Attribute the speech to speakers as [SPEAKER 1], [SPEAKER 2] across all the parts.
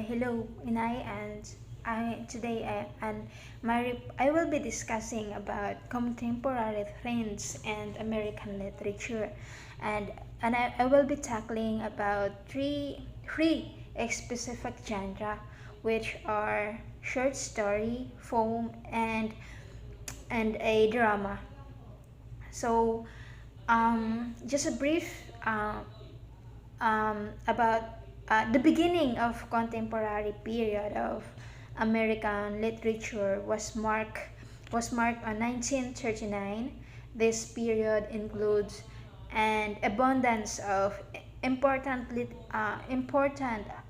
[SPEAKER 1] Hello, Inay, and today I will be discussing about contemporary trends and American literature, and I will be tackling about three specific genre, which are short story, poem, and a drama. So, just a brief about the beginning of contemporary period of American literature was marked on 1939. This period includes an abundance of important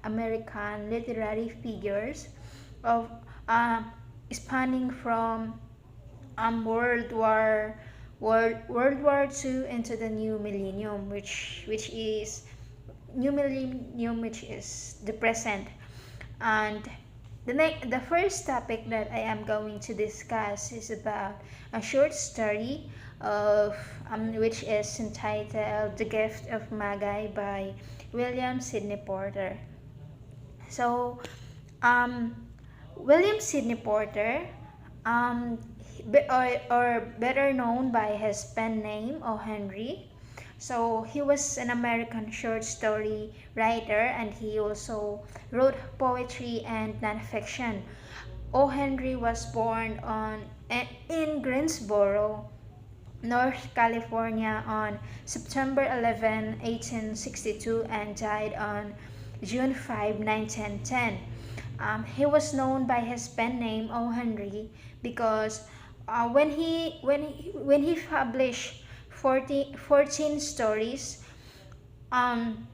[SPEAKER 1] American literary figures of uh, spanning from World War II into the new millennium, which is the present. And the first topic that I am going to discuss is about a short story of which is entitled "The Gift of Magi" by William Sidney Porter. So, um, William Sidney Porter, um, or better known by his pen name O. Henry. So he was an American short story writer, and he also wrote poetry and nonfiction. O. Henry was born in Greensboro, North California on September 11, 1862, and died on June 5, 1910. He was known by his pen name O. Henry because when he published 14 stories, um,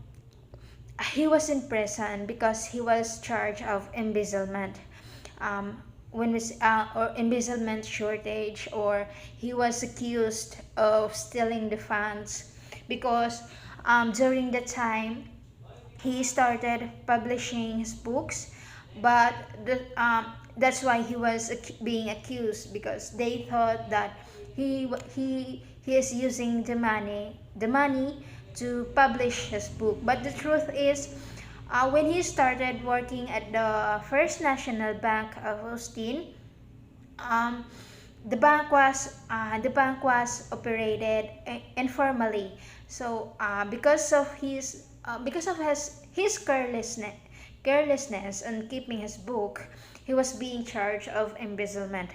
[SPEAKER 1] he was in prison because he was charged of embezzlement. Um, or embezzlement shortage, or he was accused of stealing the funds because during the time he started publishing his books, but that's why he was being accused, because they thought that he is using the money to publish his book. But the truth is, when he started working at the First National Bank of Austin, um, the bank was operated informally. So because of his carelessness in keeping his book, he was being charged of embezzlement.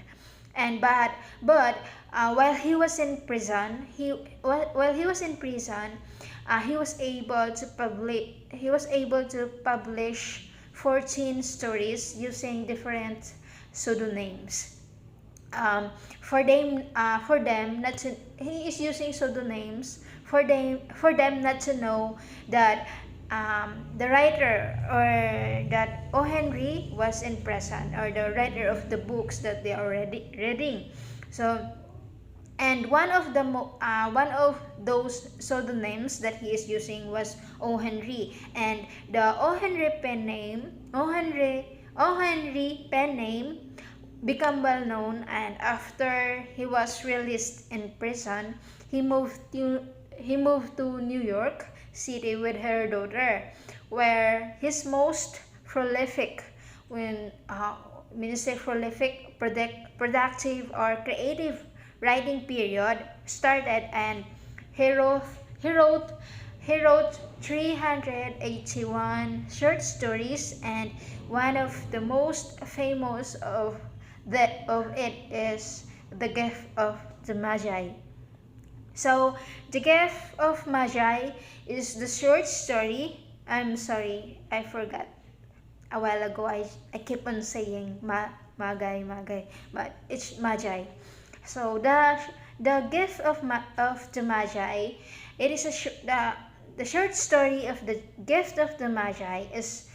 [SPEAKER 1] And while he was in prison, he was able to publish 14 stories using different pseudonyms. For them not to He is using pseudonyms for them not to know that the writer, or that O. Henry was in prison, or the writer of the books that they are reading. So, and one of those pseudonyms that he is using was O. Henry, and the O. Henry pen name become well known. And after he was released in prison, he moved to New York City with her daughter, where his most prolific when you say prolific, productive or creative writing period started. And he wrote he wrote he wrote 381 short stories, and one of the most famous of it is The Gift of the Magi. So, The Gift of Magi is the short story. I'm sorry, I forgot. A while ago, I keep on saying Magi, but it's Magi. So, the Gift of the Magi, it is the short story of The Gift of the Magi is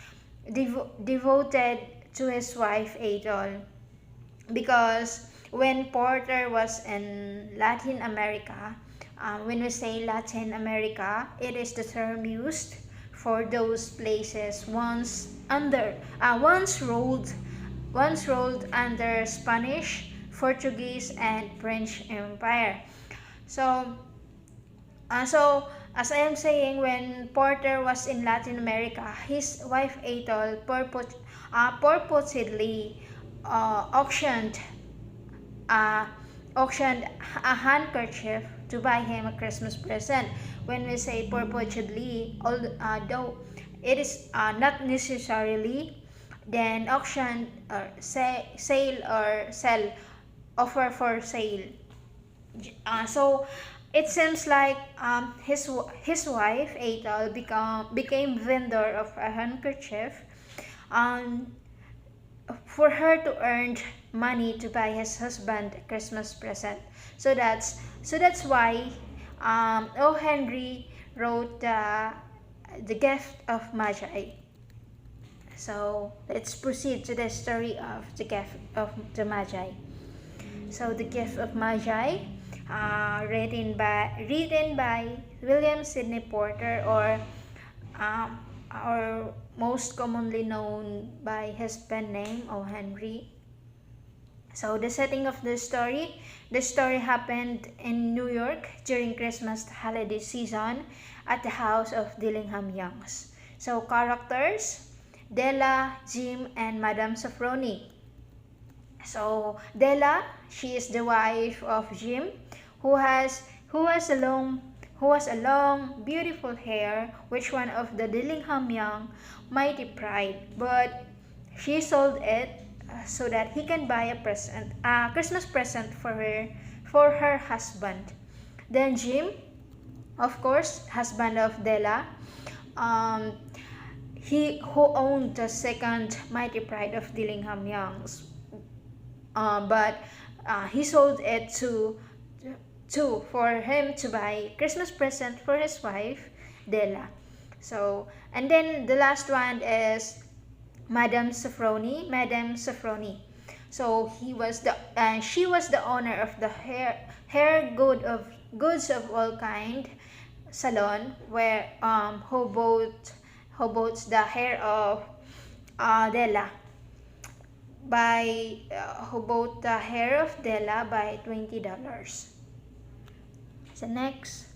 [SPEAKER 1] devoted to his wife Adol, because when Porter was in Latin America, when we say Latin America, it is the term used for those places once ruled under Spanish, Portuguese, and French Empire. So, as I am saying, when Porter was in Latin America, his wife Ethel purportedly auctioned uh, auctioned a handkerchief to buy him a Christmas present. When we say purportedly, though it is not necessarily, then auction or sale or sell, offer for sale. So it seems like his wife Ethel became vendor of a handkerchief, um, for her to earn money to buy his husband a Christmas present. So that's why O. Henry wrote the gift of Magi. So let's proceed to the story of the gift of the Magi. So the gift of Magi, written by William Sidney Porter, or most commonly known by his pen name, O. Henry. So the setting of the story happened in New York during Christmas holiday season at the house of Dillingham Youngs. So characters: Della, Jim, and Madame Sofronie. So Della, she is the wife of Jim, who has who has a long beautiful hair, which one of the Dillingham Young mighty pride, but she sold it so that he can buy a Christmas present for her husband. Then Jim, of course, husband of Della, um, he who owned the second mighty pride of Dillingham Youngs, but he sold it to for him to buy Christmas present for his wife Della. So, and then the last one is Madame Sofronie. So she was the owner of the goods of all kind salon, where who bought the hair of Della by who bought the hair of Della by $20. So next,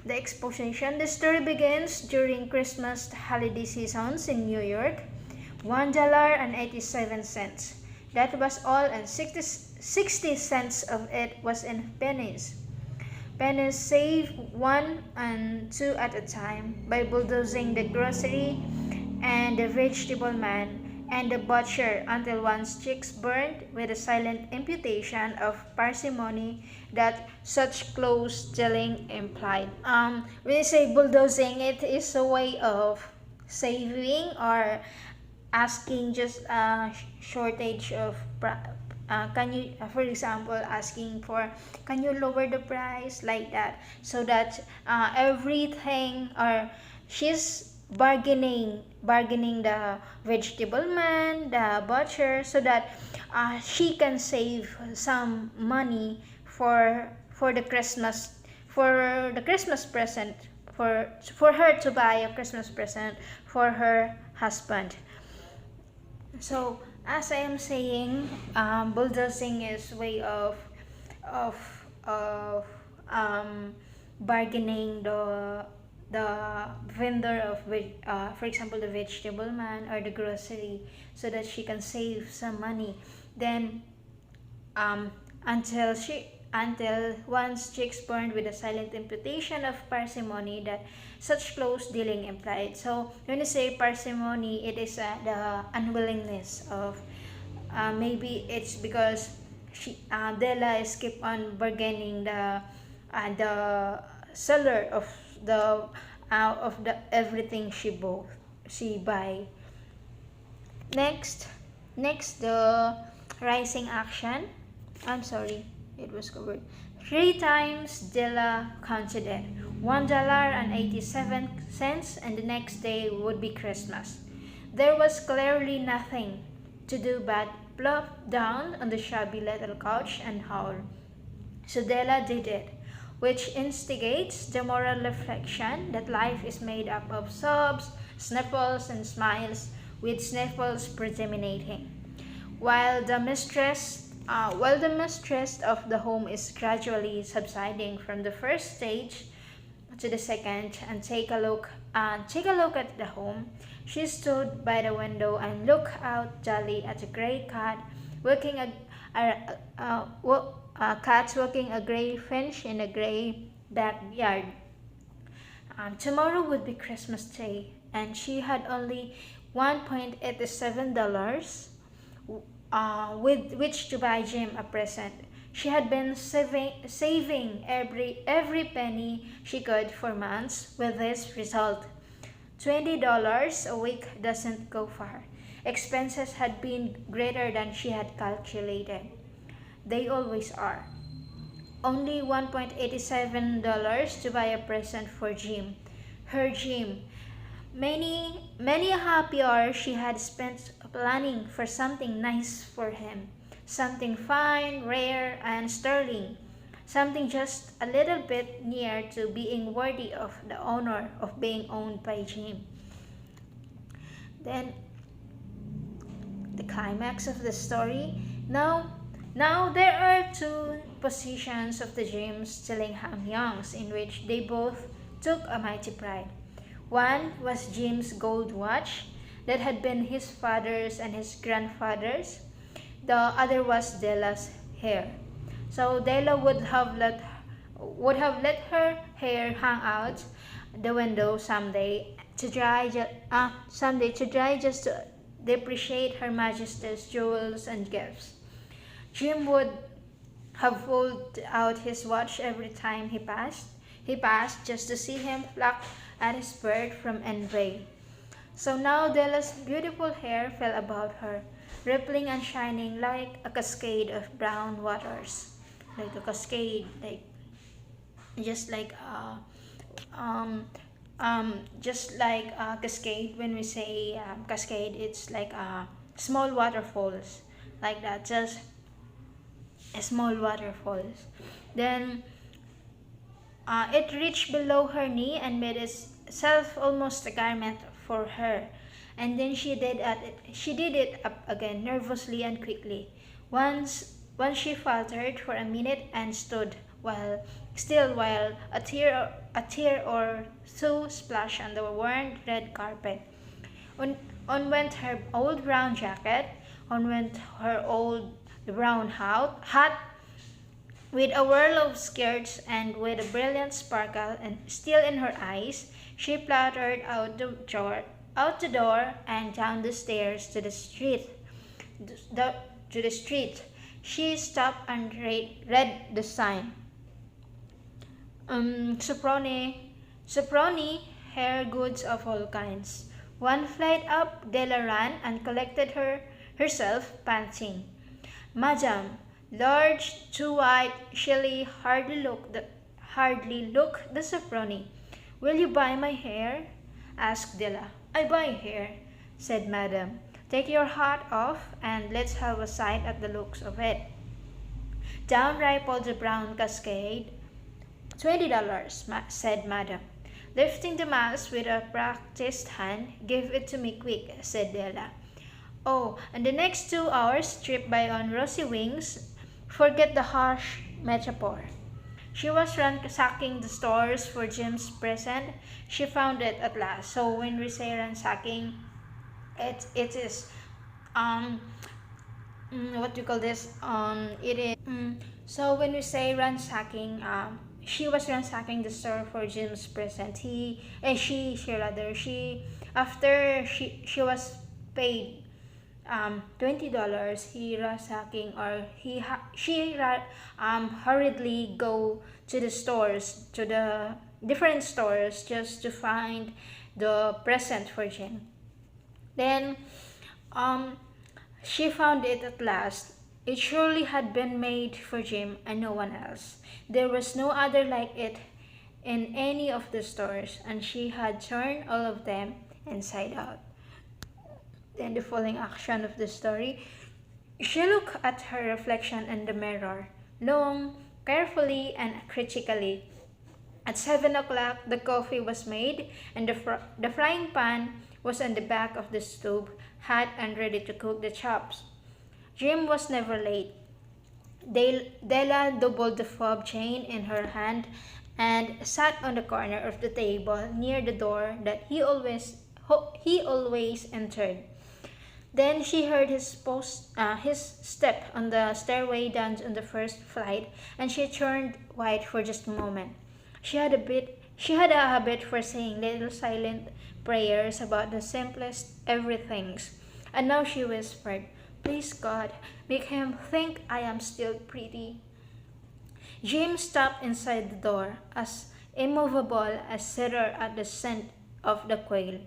[SPEAKER 1] the exposition. The story begins during Christmas holiday seasons in New York. $1.87. That was all, and 60 cents of it was in pennies. Pennies saved 1 and 2 at a time by bulldozing the grocery and the vegetable man and the butcher until one's cheeks burned with a silent imputation of parsimony that such close dealing implied. When you say bulldozing, it is a way of saving or asking just a shortage of can you, for example, asking for, can you lower the price, like that, so that everything, or she's bargaining the vegetable man, the butcher, so that she can save some money for the Christmas present, for her to buy a Christmas present for her husband. So as I am saying, bulldozing is way of of bargaining the vendor of for example the vegetable man or the grocery, so that she can save some money. Then um, until one's cheeks burned with a silent imputation of parsimony that such close dealing implied. So when you say parsimony, it is the unwillingness of, maybe it's because Della is keep on bargaining the seller of the everything she buy. Next, the rising action. I'm sorry, it was covered. 3 times Della counted it. $1.87, and the next day would be Christmas. There was clearly nothing to do but plop down on the shabby little couch and howl. So Della did it, which instigates the moral reflection that life is made up of sobs, sniffles, and smiles, with sniffles predominating. While the mistress of the home is gradually subsiding from the first stage to the second and take a look at the home. She stood by the window and looked out jolly at a gray cat walking cat walking a gray finch in a gray backyard. Tomorrow would be Christmas Day, and she had only $1.87 with which to buy Jim a present. She had been saving every penny she could for months. With this result, $20 a week doesn't go far. Expenses had been greater than she had calculated. They always are. Only $1.87 to buy a present for Jim. Her Jim. Many a happy hour she had spent planning for something nice for him. Something fine, rare, and sterling. Something just a little bit near to being worthy of the honor of being owned by Jim. Then, the climax of the story. Now there are two positions of the James Tillingham Youngs in which they both took a mighty pride. One was Jim's gold watch that had been his father's and his grandfather's. The other was Della's hair. So Della would have let her hair hang out the window someday to dry, just to depreciate Her Majesty's jewels and gifts. Jim would have pulled out his watch every time he passed. He passed just to see him pluck at his bird from envy. So now Della's beautiful hair fell about her, rippling and shining like a cascade of brown waters. Like a cascade, just like just like a cascade. When we say cascade, it's like small waterfalls, like that. Just small waterfalls. Then it reached below her knee and made itself almost a garment for her. And then she did it up again nervously and quickly. Once she faltered for a minute and stood while a tear or two splashed on the worn red carpet. On went her old brown jacket, on went her old brown hat, with a whirl of skirts and with a brilliant sparkle and still in her eyes. She fluttered out the door and down the stairs to the street. To the street. She stopped and read the sign. Soproni, hair goods of all kinds. One flight up, Della ran and collected herself, panting. Madam, large, too white, chilly, hardly look the Soproni. Will you buy my hair? Asked Della. I buy hair, said Madam. Take your hat off and let's have a sight at the looks of it. Down rippled the brown cascade. $20, said Madam. Lifting the mass with a practiced hand. Give it to me quick, said Della. Oh, and the next 2 hours trip by on rosy wings. Forget the harsh metaphor. She was ransacking the stores for Jim's present. She found it at last. So when we say ransacking, it is what do you call this? It is so when we say ransacking, she was ransacking the store for Jim's present. After she was paid $20, he ransacking or she hurriedly go to the different stores just to find the present for Jim. Then she found it at last. It surely had been made for Jim and no one else. There was no other like it in any of the stores, and she had turned all of them inside out. Then the following action of the story. She looked at her reflection in the mirror, long, carefully, and critically. At 7 o'clock, the coffee was made, and the frying pan was on the back of the stove, hot and ready to cook the chops. Jim was never late. Della doubled the fob chain in her hand and sat on the corner of the table near the door that he always entered. Then she heard his step on the stairway down on the first flight, and she turned white for just a moment. She had a habit for saying little silent prayers about the simplest everythings, and now she whispered, "Please God, make him think I am still pretty." Jim stopped inside the door, as immovable as cedar at the scent of the quail.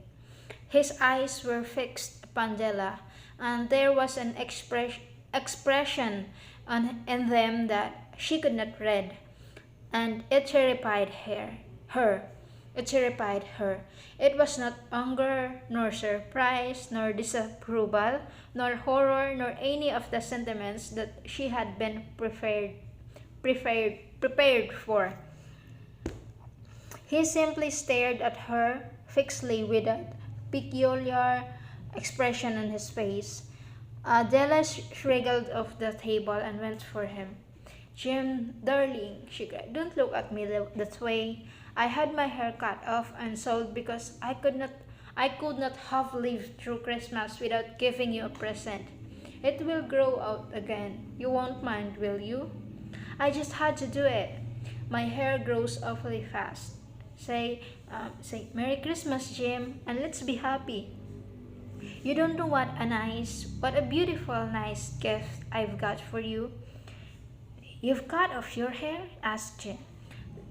[SPEAKER 1] His eyes were fixed upon Della, and there was an expression in them that she could not read, and it terrified her. It terrified her. It was not anger, nor surprise, nor disapproval, nor horror, nor any of the sentiments that she had been prepared for. He simply stared at her fixedly with that peculiar expression on his face. Della wriggled off the table and went for him. "Jim, darling," she cried, "don't look at me that way. I had my hair cut off and sold because I could not have lived through Christmas without giving you a present. It will grow out again. You won't mind, will you? I just had to do it. My hair grows awfully fast. Say Merry Christmas, Jim, and let's be happy. You don't know what a beautiful, nice gift I've got for you." "You've cut off your hair?" asked Jim,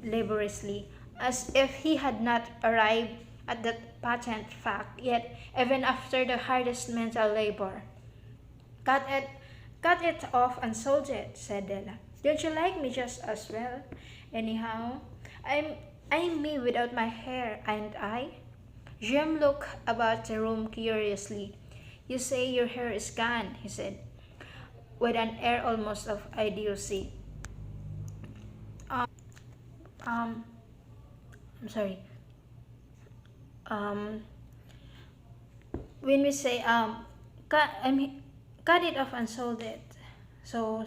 [SPEAKER 1] laboriously, as if he had not arrived at that patent fact yet, even after the hardest mental labor. Cut it, cut it off and sold it," said Della. "Don't you like me just as well? Anyhow, I'm me without my hair, ain't I?" Jim looked about the room curiously. "You say your hair is gone," he said, with an air almost of idiocy. Um, um, I'm sorry. Um, when we say cut it off and sold it. So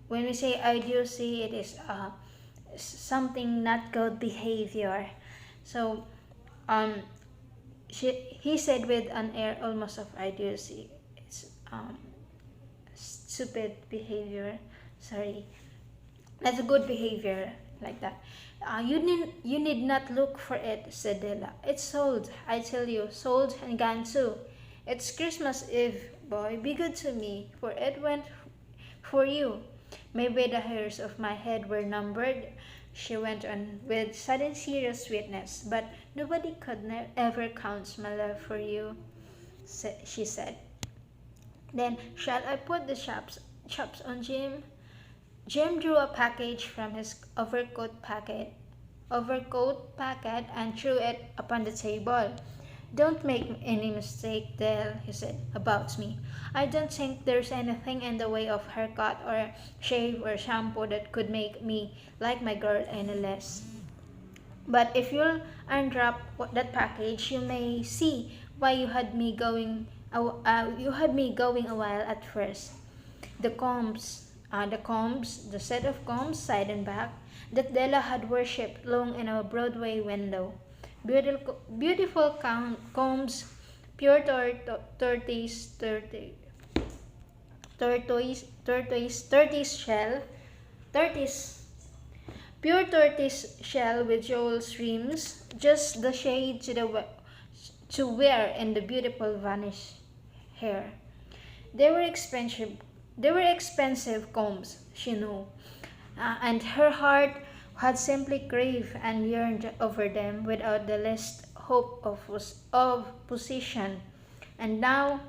[SPEAKER 1] when we say idiocy, it is something not good behavior. So um, he said with an air almost of idiocy, it's stupid behavior. Sorry, that's a good behavior like that. You need not look for it," said Della. "It's sold, I tell you, sold and gone too. It's Christmas Eve, boy. Be good to me, for it went for you. Maybe the hairs of my head were numbered," she went on with sudden serious sweetness, "but nobody could ever count my love for you," she said. "Then shall I put the chops on Jim?" Jim drew a package from his overcoat pocket and threw it upon the table. "Don't make any mistake, Dale," he said, "about me. I don't think there's anything in the way of haircut or shave or shampoo that could make me like my girl any less. But if you'll unwrap that package, you may see why you had me going a while at first. The set of combs, side and back, that Della had worshipped long in a Broadway window. Beautiful combs, pure tortoise shell, tortoise, pure tortoise shell with jewels rims, just the shade to wear in the beautiful vanished hair. They were expensive. They were expensive combs, she knew, and her heart had simply craved and yearned over them without the least hope of possession. And now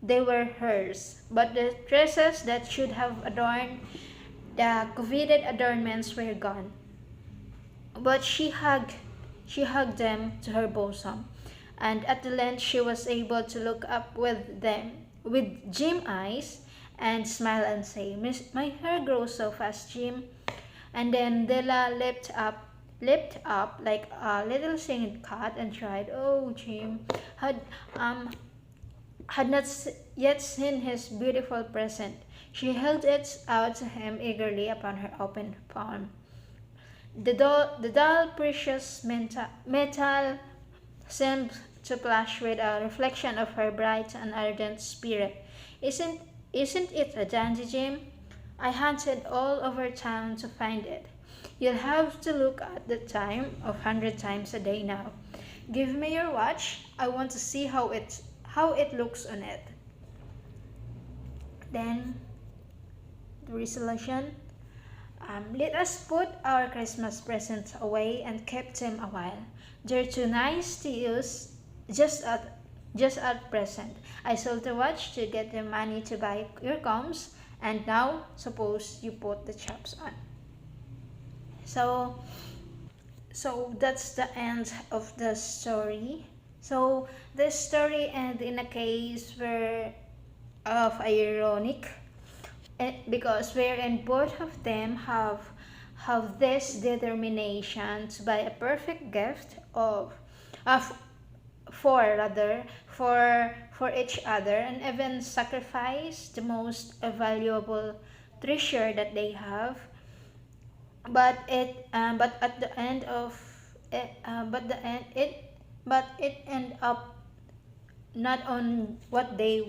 [SPEAKER 1] they were hers. But the tresses that should have adorned the coveted adornments were gone. But she hugged them to her bosom, and at the length she was able to look up with Jim eyes and smile and say, My hair grows so fast, Jim." And then Della leapt up like a little singing cat and cried, "Oh, Jim had not yet seen his beautiful present." She held it out to him eagerly upon her open palm. The dull precious metal seemed to flash with a reflection of her bright and ardent spirit. Isn't isn't it a dandy, Jim? I hunted all over town to find it. You'll have to look at the time of 100 times a day now. Give me your watch. I want to see how it looks on it. Then the resolution. Let us put our Christmas presents away and keep them a while. They're too nice to use just at just at present. I sold the watch to get the money to buy your combs, and now suppose you put the chops on. So so that's the end of the story. So this story ends in a case where of ironic, because wherein both of them have this determination to buy a perfect gift of for each other, and even sacrifice the most valuable treasure that they have. But at the end of it but the end it but it end up not on what they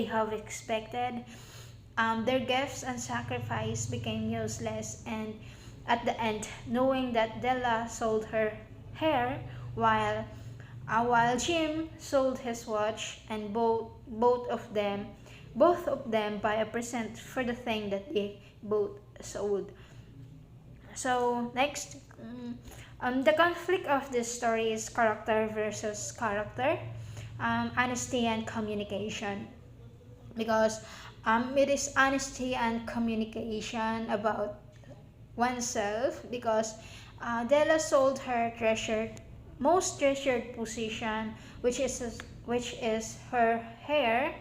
[SPEAKER 1] have expected. Their gifts and sacrifice became useless, and at the end, knowing that Della sold her hair while while Jim sold his watch, and both of them buy a present for the thing that they both sold. So next, the conflict of this story is character versus character, honesty and communication, because it is honesty and communication about oneself, because Della sold her most treasured possession, which is her hair,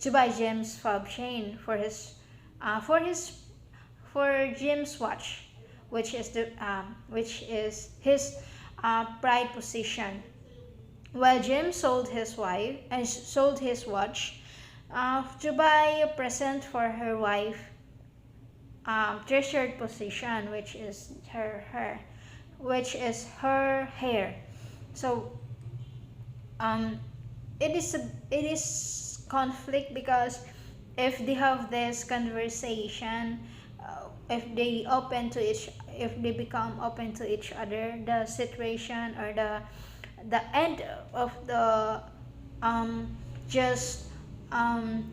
[SPEAKER 1] to buy Jim's fob chain for Jim's watch, which is his pride possession, while Jim sold his watch to buy a present for her wife, treasured possession, which is her hair. So um, it is conflict, because if they have this conversation, if they become open to each other, the situation, or the end of the um just um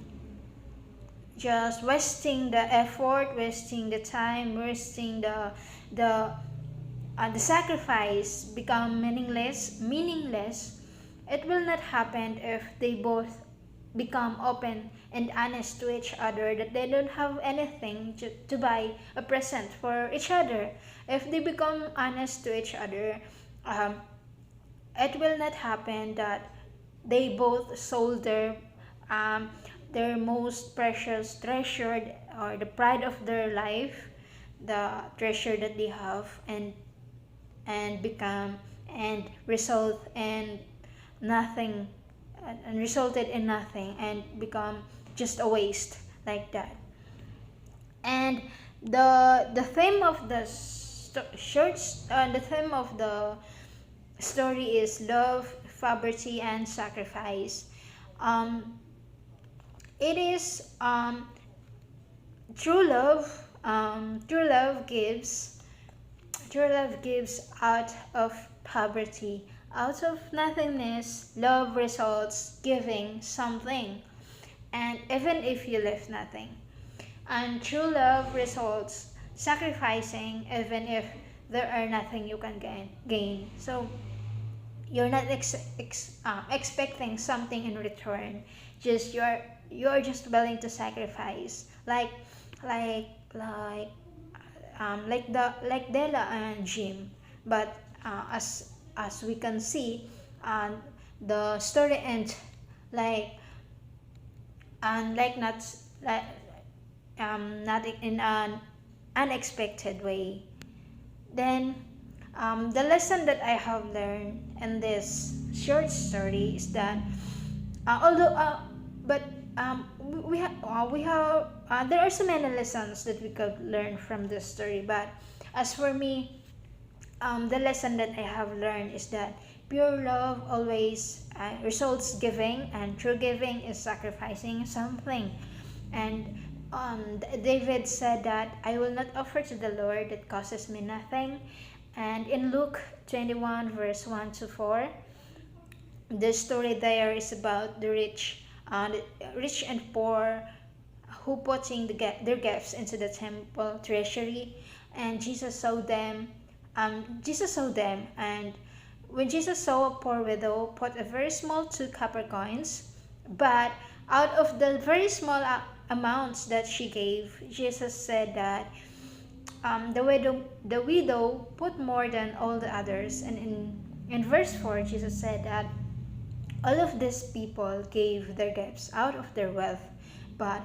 [SPEAKER 1] just wasting the effort, wasting the time, wasting the sacrifice become meaningless. It will not happen if they both become open and honest to each other, that they don't have anything to buy a present for each other. If they become honest to each other, um, it will not happen that they both sold their most precious treasured, or the pride of their life, the treasure that they have, and become and result in nothing, and resulted in nothing, and become just a waste, like that. And the theme of the theme of the story is love, poverty, and sacrifice. um it is true love. True love gives out of poverty. Out of nothingness, love results giving something, and even if you left nothing. And true love results sacrificing, even if there are nothing you can gain. So you're not expecting something in return. Just you're just willing to sacrifice, like like like Della and Jim. But as we can see, the story ends like like like not in an unexpected way. Then the lesson that I have learned in this short story is that, although but we have there are so many lessons that we could learn from this story. But as for me, the lesson that I have learned is that pure love always results giving, and true giving is sacrificing something. And David said that I will not offer to the Lord that costs me nothing. And in Luke 21, verse 1 to 4, the story there is about the rich and poor who putting their gifts into the temple treasury, and Jesus saw them, and when Jesus saw a poor widow put a very small 2 copper coins, but out of the very small amounts that she gave, Jesus said that the widow put more than all the others. And in verse 4, Jesus said that all of these people gave their gifts out of their wealth, but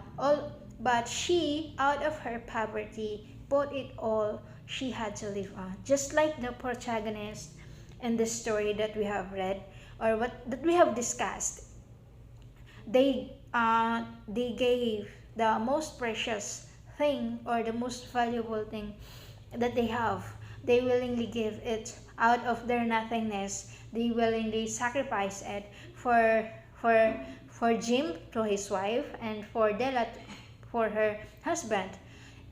[SPEAKER 1] she, out of her poverty, put it all she had to live on. Just like the protagonist in the story that we have read, or what that we have discussed, they gave the most precious thing, or the most valuable thing that they have. They willingly give it out of their nothingness. They willingly sacrifice it for Jim to his wife, and for Della for her husband.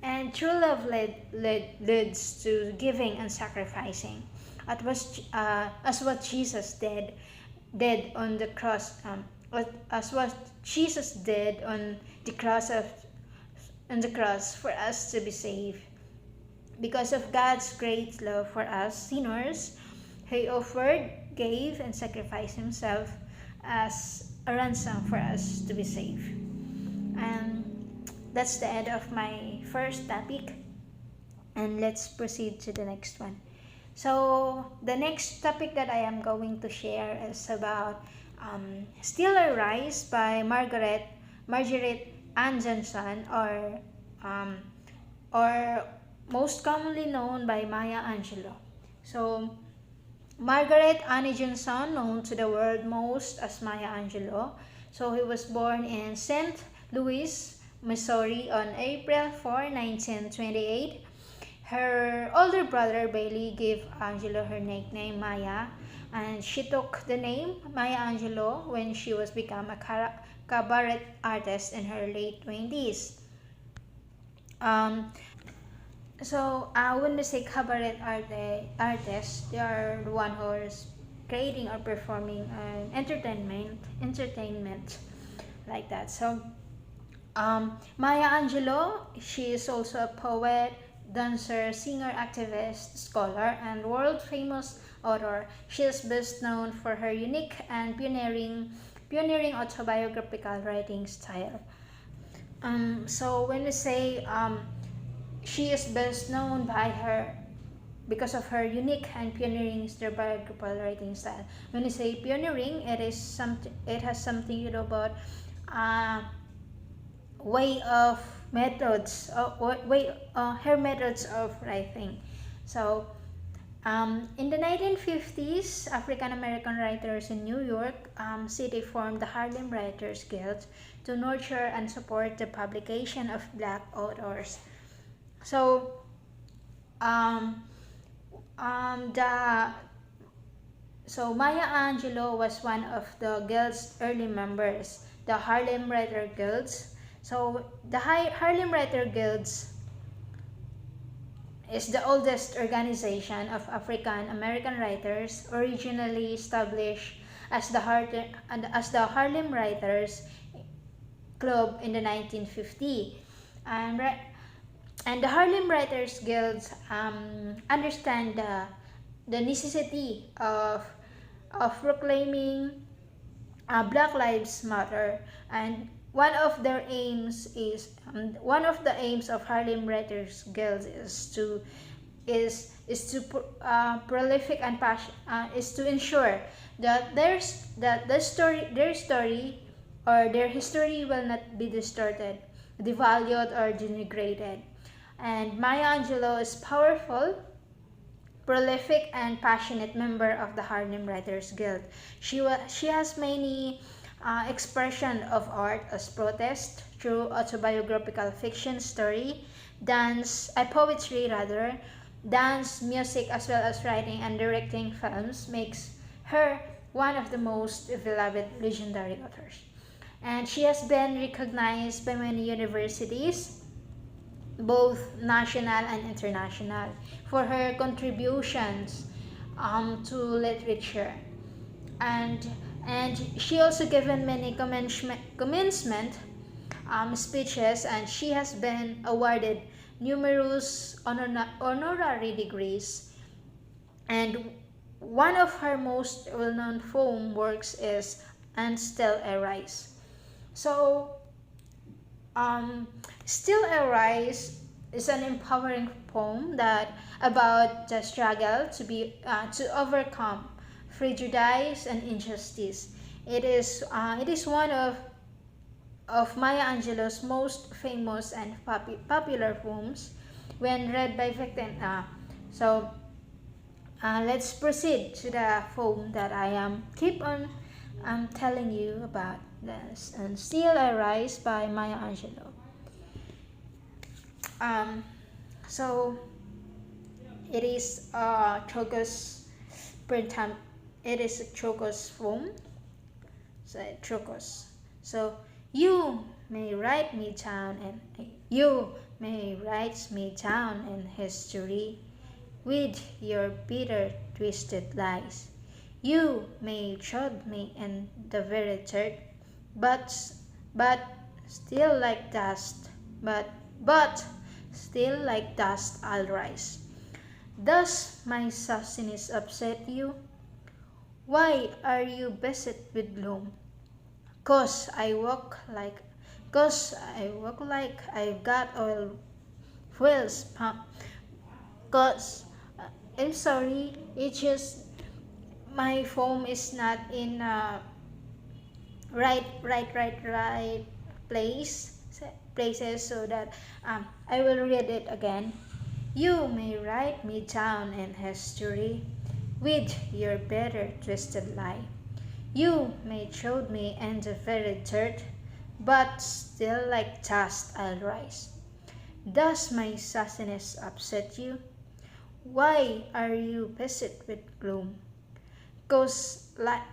[SPEAKER 1] And true love leads to giving and sacrificing. As what Jesus did on the cross, as what Jesus did on the cross for us to be saved. Because of God's great love for us sinners, He offered, gave, and sacrificed Himself as a ransom for us to be saved. And that's the end of my first topic. And let's proceed to the next one. So the next topic that I am going to share is about Still I Rise by Margaret Ann Johnson, or most commonly known by Maya Angelou. So Margaret Ann Johnson, known to the world most as Maya Angelou. So he was born in St. Louis, Missouri on April 4, 1928. Her older brother Bailey gave Angelou her nickname Maya, and she took the name Maya Angelou when she was become a cabaret artist in her late 20s. When we say cabaret artists, they are the one who is creating or performing entertainment like that. So Maya Angelou, she is also a poet, dancer, singer, activist, scholar, and world-famous author. She is best known for her unique and pioneering autobiographical writing style. So when we say she is best known because of her unique and pioneering autobiographical writing style. When we say pioneering, it has something to do about her methods of writing. So in the 1950s, African American writers in New York City formed the Harlem Writers Guild to nurture and support the publication of Black authors. So Maya Angelou was one of the guild's early members, the Harlem Writer Guilds. So the Harlem Writer Guilds is the oldest organization of African American writers, originally established as the Harlem Writers Club in the 1950s. And the Harlem Writers Guilds understand the necessity of proclaiming Black Lives Matter, and one of the aims of Harlem Writers Guilds is to prolific and is to ensure that their story or their history will not be distorted, devalued, or denigrated. And Maya Angelou is powerful, prolific, and passionate member of the Harlem Writers Guild. She has many expression of art as protest through autobiographical fiction, story, dance, poetry rather, dance, music, as well as writing and directing films makes her one of the most beloved legendary authors. And she has been recognized by many universities, both national and international, for her contributions to literature. And and she also given many commencement speeches, and she has been awarded numerous honorary degrees. And one of her most well-known poem works is "And Still I Rise." So, um, "Still I Rise" is an empowering poem that about the struggle to overcome prejudice and injustice. It is one of Maya Angelou's most famous and popular poems when read by victim. So let's proceed to the poem that I am keep on telling you about. This "And Still I Rise" by Maya Angelou. Um, so it is Trocos Printam. It is a Trocos poem. So Trocos. So you may write me down, and you may write me down in history with your bitter, twisted lies. You may trod me in the very dirt, but but still like dust, but still like dust I'll rise. Does my sassiness upset you? Why are you beset with gloom? Cause I walk like, cause I walk like I've got oil wells pump. Cause I'm sorry, it's just my phone is not in right places, so that I will read it again. You may write me down in history with your bitter twisted lie. You may throw me in the very dirt, but still like dust I'll rise. Does my sassiness upset you? Why are you beset with gloom? Cause, like,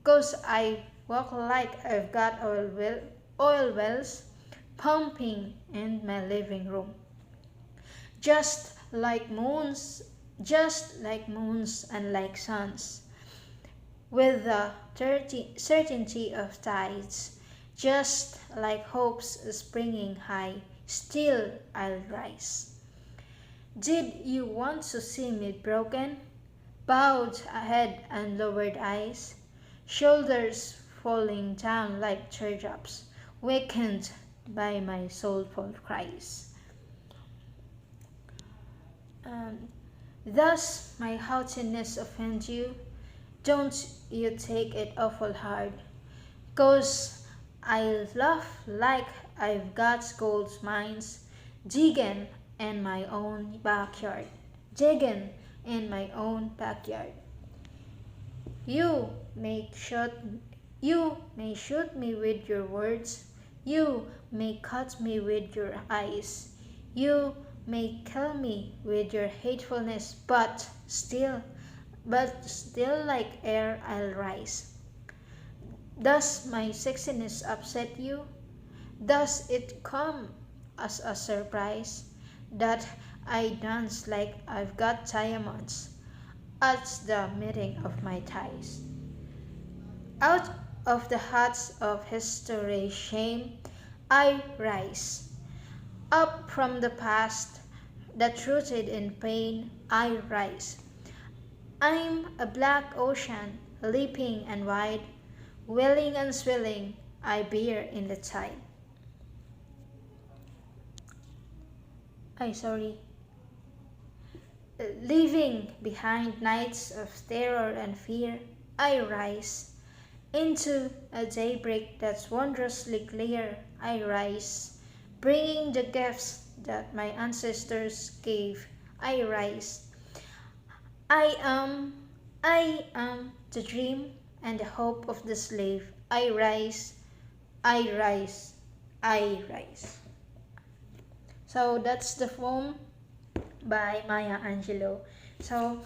[SPEAKER 1] cause I walk like I've got oil wells pumping in my living room. Just like moons, just like moons and like suns, with the certainty of tides, just like hopes springing high, still I'll rise. Did you want to see me broken? Bowed head and lowered eyes, shoulders falling down like teardrops, wakened by my soulful cries. Um, Thus my haughtiness offend you? Don't you take it awful hard, 'cause I laugh like I've got gold mines digging in my own backyard, digging in my own backyard. You may shoot, you may shoot me with your words, you may cut me with your eyes, you may kill me with your hatefulness, but still like air I'll rise. Does my sexiness upset you? Does it come as a surprise that I dance like I've got diamonds at the meeting of my thighs? Out of the huts of history's shame, I rise. Up from the past that rooted in pain, I rise. I'm a black ocean, leaping and wide, willing and swilling, I bear in the tide. Sorry. Leaving behind nights of terror and fear, I rise. Into a daybreak that's wondrously clear, I rise. Bringing the gifts that my ancestors gave, I rise. I am, I am the dream and the hope of the slave. I rise, I rise, I rise. So that's the poem by Maya Angelou. So,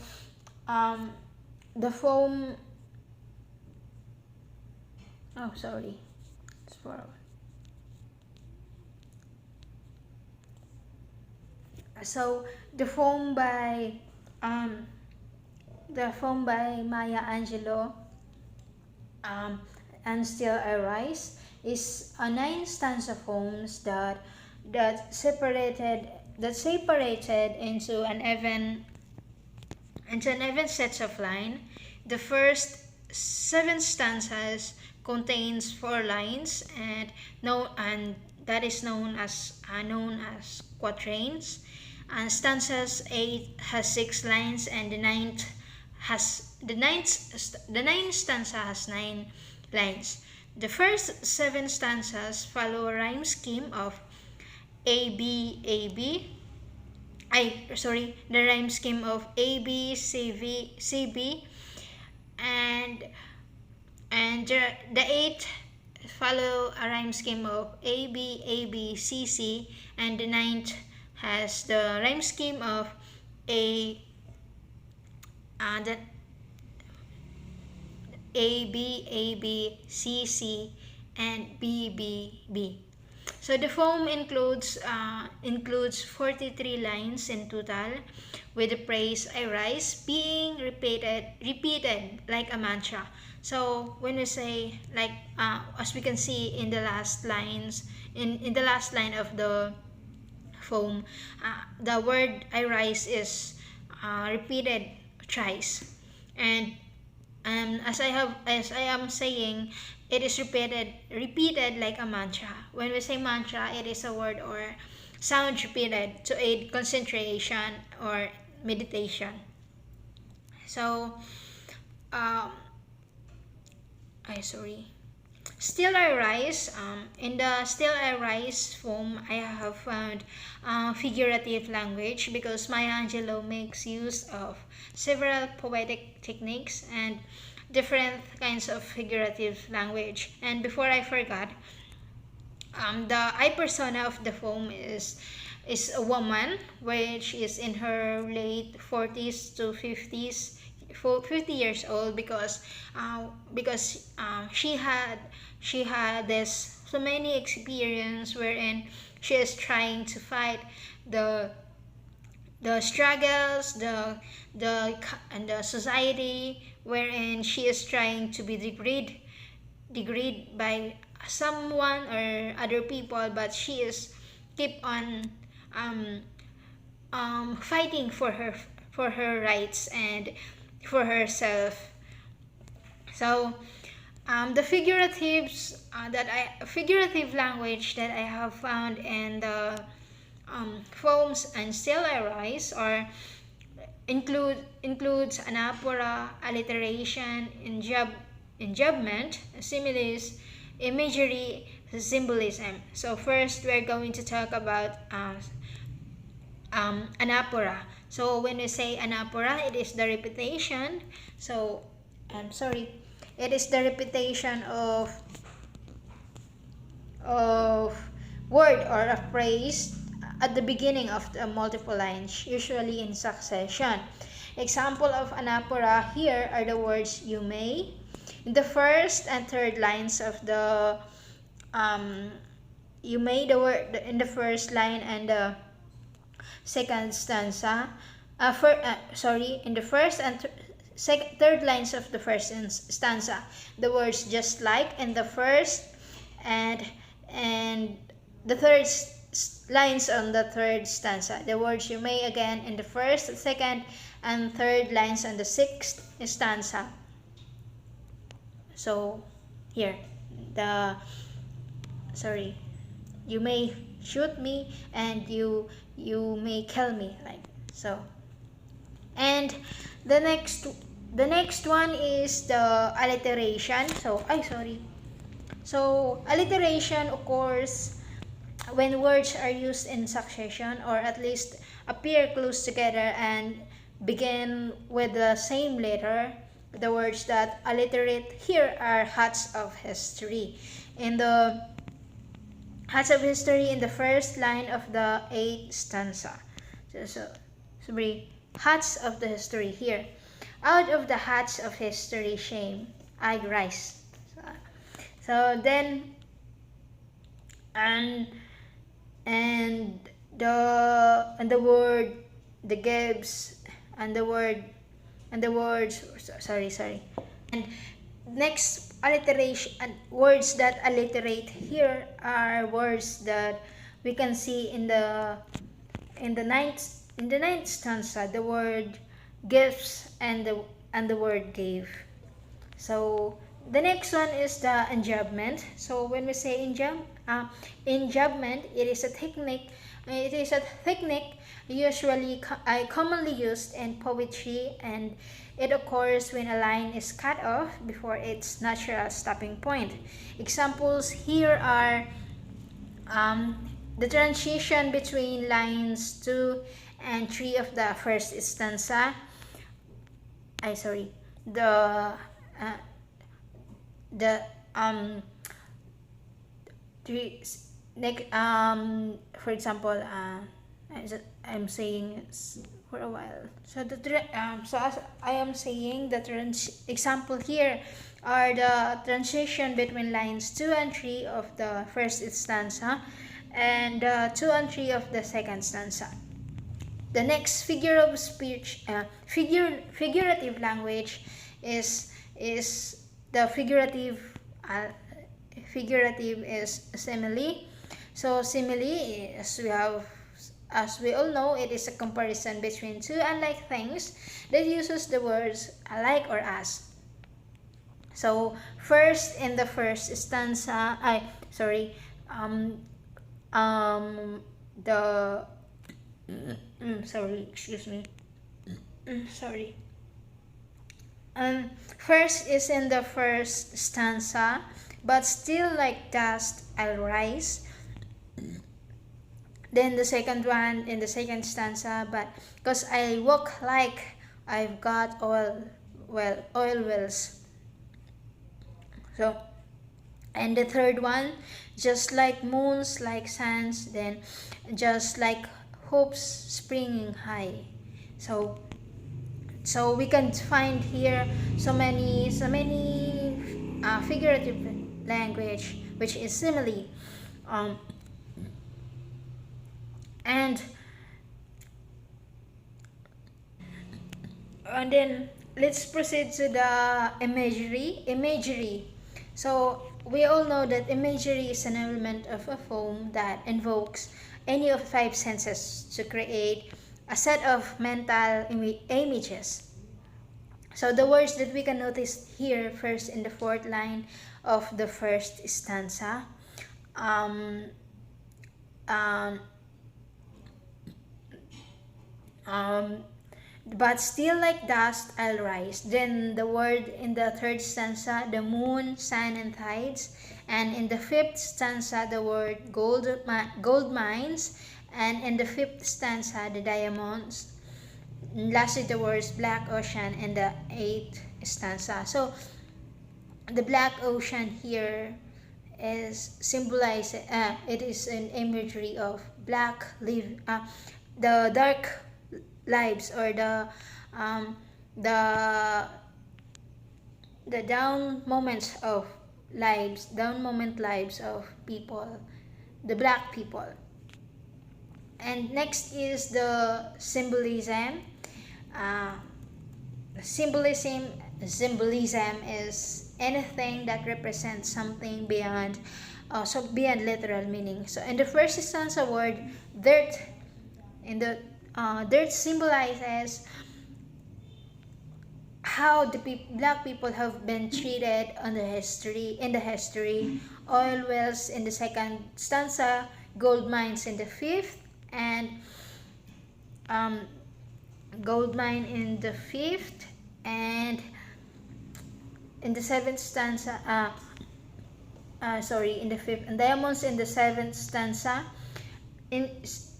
[SPEAKER 1] the poem, oh, sorry, it's for, so um, the poem by Maya Angelou, um, and Still I Rise, is a 9 stanza poems that separated into an even set of line. The first 7 stanzas contains 4 lines, and that is known as quatrains. And stanzas 8 has 6 lines, and the ninth stanza has 9 lines. The first 7 stanzas follow a rhyme scheme of A B A B. The rhyme scheme of A B C V C B, and the 8 follow a rhyme scheme of A B A B C C, and the ninth has the rhyme scheme of A the A B A B C C and B B B. So the poem includes 43 lines in total, with the phrase "I rise" being repeated like a mantra. So when we say, like, as we can see in the last lines, in the last line of the poem, the word "I rise" is repeated thrice, and as I am saying, it is repeated like a mantra. When we say mantra, it is a word or sound repeated to aid concentration or meditation. So, um, I sorry. Still I Rise. In the Still I Rise poem, I have found figurative language, because Maya Angelou makes use of several poetic techniques and different kinds of figurative language. And before I forgot, the I persona of the poem is a woman, which is in her late 40s to 50s, 50 years old, because she had this so many experience wherein she is trying to fight the struggles, and the society, wherein she is trying to be degraded by someone or other people, but she is keep on um, fighting for her rights and for herself. So, the figurative language that I have found in the poems and Still I Rise includes anaphora, alliteration, enjambment, similes, imagery, symbolism. So first, we're going to talk about anaphora. So when we say anaphora, it is the repetition. So, I'm sorry, it is the repetition of word or a phrase at the beginning of the multiple lines, usually in succession. Example of anaphora here are the words "you may" in the first and third lines of the "you may" the word in the first line and the second stanza. In the first and third lines of the first stanza, the words "just like" in the first, and the third lines on the third stanza, the words "you may" again in the first, second, and third lines on the sixth stanza. So here, you may shoot me, and you may kill me, like so. And the next one is the alliteration. So alliteration occurs when words are used in succession, or at least appear close together and begin with the same letter. The words that alliterate here are Hats of History. In the Hats of History, in the first line of the 8th stanza. So sorry, hats of the history here. Out of the hats of history, shame, I rise. So then, and and the word, the gives, and the word, and the words. Sorry. And next alliteration, and words that alliterate here are words that we can see in the ninth stanza, the word gifts and the word gave. So the next one is the enjambment. So when we say enjambment, it is a technique. It is a technique usually commonly used in poetry, and it occurs when a line is cut off before its natural stopping point. Examples here are the transition between lines 2 and 3 of the first stanza. The uh, the three next for example I'm saying for a while. So as I am saying, the example here are the transition between lines 2 and 3 of the first stanza and 2 and 3 of the second stanza. The next figure of speech, figurative language is the figurative is simile. So simile, as we all know, it is a comparison between two unlike things that uses the words like or as. So first, in the first stanza, the sorry, excuse me. Sorry. First is in the first stanza, but still like dust I'll rise. Then the second one in the second stanza, but because I walk like I've got oil wells. So, and the third one, just like moons, like suns, then just like hopes springing high. So we can find here so many figurative language, which is simile, and then let's proceed to the imagery. So we all know that imagery is an element of a poem that invokes any of five senses to create a set of mental images. So the words that we can notice here first in the fourth line of the first stanza, um, um, but still like dust I'll rise. Then the word in the third stanza, the moon, sun, and tides. And in the fifth stanza, the word gold mines. And in the fifth stanza, the diamonds. And lastly, the words black ocean in the eighth stanza. So the black ocean here is symbolized. It is an imagery of the dark lives, or the down moments of lives of people, the black people. And next is the symbolism. uh, Symbolism is anything that represents something beyond literal meaning. So in the first stanza, word dirt, in the dirt symbolizes how the black people have been treated in the history. Oil wells in the second stanza, gold mines in the fifth, and gold mine in the fifth, and in the seventh stanza, in the fifth, and diamonds in the seventh stanza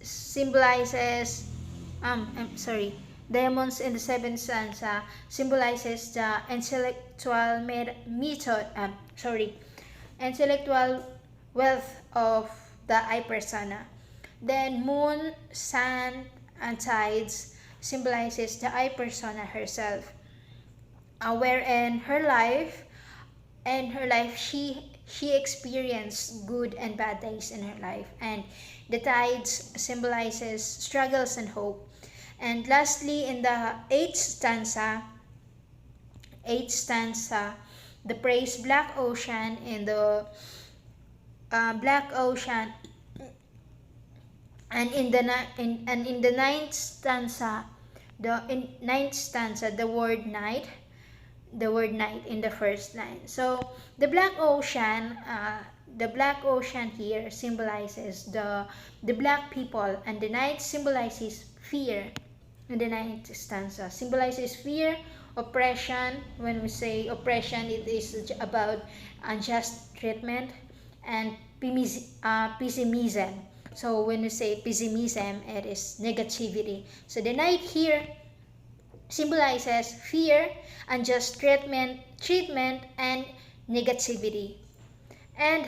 [SPEAKER 1] symbolizes diamonds in the seventh stanza symbolizes the intellectual wealth of the I persona. Then moon, sun, and tides symbolizes the I persona herself, wherein her life she experienced good and bad days in her life, and the tides symbolizes struggles and hope. And lastly, in the eighth stanza, the praise Black Ocean in the Black Ocean, and in the ninth stanza, the word night in the first line. So the Black Ocean here symbolizes the black people, and the night symbolizes fear. In the ninth stanza symbolizes fear, oppression. When we say oppression, it is about unjust treatment, and pessimism. So when we say pessimism, it is negativity. So the night here symbolizes fear, unjust treatment, and negativity. And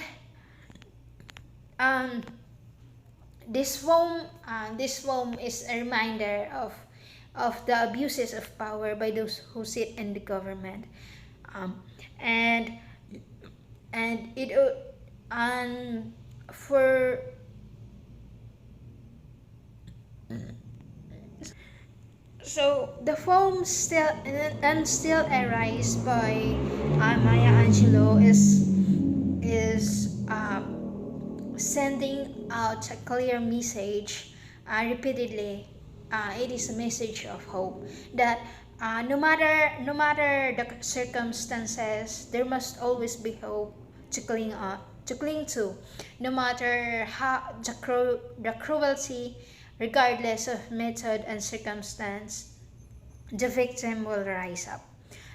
[SPEAKER 1] um, this poem is a reminder of the abuses of power by those who sit in the government, um, and and it for so the poem still arise by Maya Angelou is sending out a clear message repeatedly. It is a message of hope that no matter the circumstances, there must always be hope to cling to, no matter how the cruelty, regardless of method and circumstance. The victim will rise up.